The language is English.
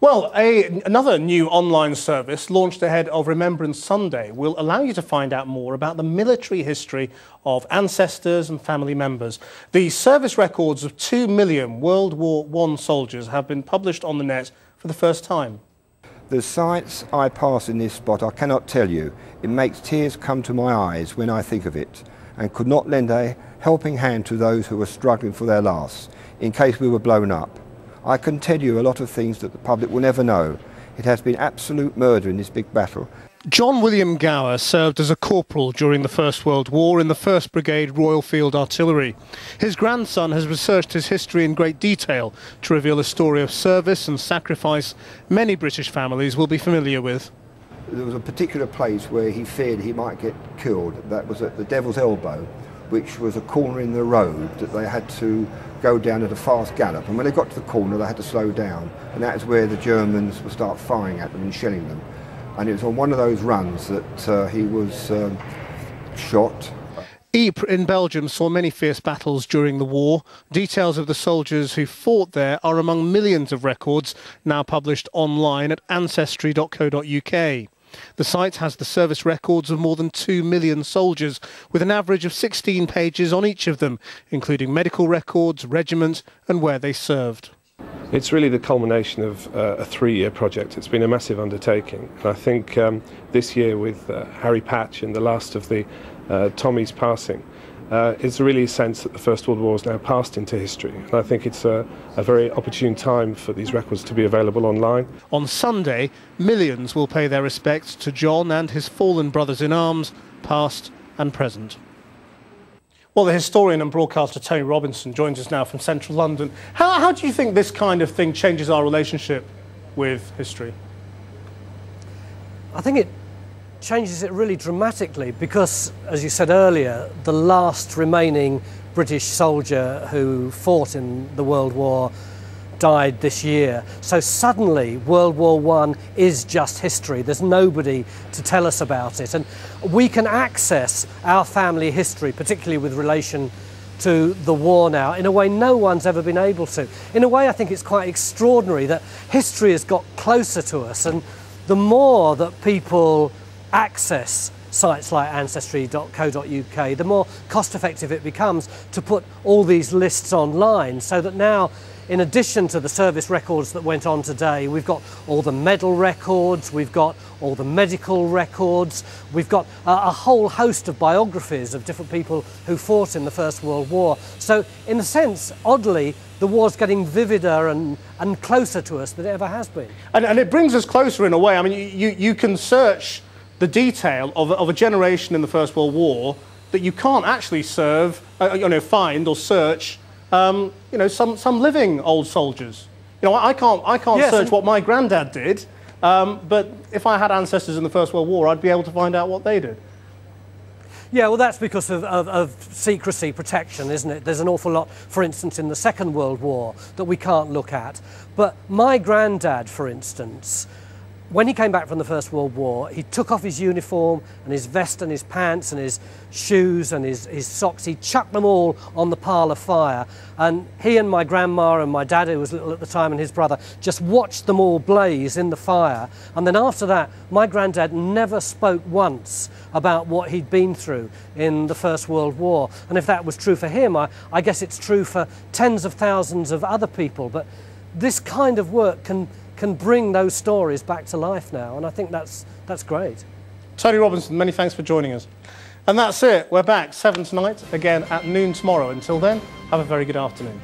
Well, another new online service launched ahead of Remembrance Sunday will allow you to find out more about the military history of ancestors and family members. The service records of 2 million World War I soldiers have been published on the net for the first time. The sights I pass in this spot I cannot tell you. It makes tears come to my eyes when I think of it, and could not lend a helping hand to those who were struggling for their last, in case we were blown up. I can tell you a lot of things that the public will never know. It has been absolute murder in this big battle. John William Gower served as a corporal during the First World War in the 1st Brigade Royal Field Artillery. His grandson has researched his history in great detail to reveal a story of service and sacrifice many British families will be familiar with. There was a particular place where he feared he might get killed. That was at the Devil's Elbow, which was a corner in the road that they had to go down at a fast gallop. And when they got to the corner, they had to slow down. And that is where the Germans would start firing at them and shelling them. And it was on one of those runs that he was shot. Ypres in Belgium saw many fierce battles during the war. Details of the soldiers who fought there are among millions of records now published online at ancestry.co.uk. The site has the service records of more than 2 million soldiers, with an average of 16 pages on each of them, including medical records, regiment and where they served. It's really the culmination of a 3-year project. It's been a massive undertaking. And I think this year with Harry Patch and the last of the Tommies passing, it's really a sense that the First World War is now passed into history. And I think it's a very opportune time for these records to be available online. On Sunday, millions will pay their respects to John and his fallen brothers in arms, past and present. Well, the historian and broadcaster Tony Robinson joins us now from central London. How do you think this kind of thing changes our relationship with history? I think it changes it really dramatically because, as you said earlier, the last remaining British soldier who fought in the World War died this year. So suddenly World War I is just history. There's nobody to tell us about it. And we can access our family history, particularly with relation to the war now, in a way no one's ever been able to. In a way I think it's quite extraordinary that history has got closer to us, and the more that people access sites like ancestry.co.uk, the more cost effective it becomes to put all these lists online, so that now, in addition to the service records that went on today, we've got all the medal records, we've got all the medical records, we've got a whole host of biographies of different people who fought in the First World War. So in a sense, oddly, the war's getting vivider and closer to us than it ever has been. And it brings us closer in a way. I mean, you can search the detail of a generation in the First World War that you can't actually find or search some living old soldiers. I can't yes, search what my granddad did, but if I had ancestors in the First World War, I'd be able to find out what they did. Yeah, well, that's because of secrecy protection, isn't it? There's an awful lot, for instance, in the Second World War that we can't look at. But my granddad, for instance, when he came back from the First World War, he took off his uniform and his vest and his pants and his shoes and his socks. He chucked them all on the parlour fire. And he and my grandma and my dad, who was little at the time, and his brother, just watched them all blaze in the fire. And then after that, my granddad never spoke once about what he'd been through in the First World War. And if that was true for him, I guess it's true for tens of thousands of other people. But this kind of work can bring those stories back to life now, and I think that's great. Tony Robinson, many thanks for joining us. And that's it. We're back 7 tonight, again at noon tomorrow. Until then, have a very good afternoon.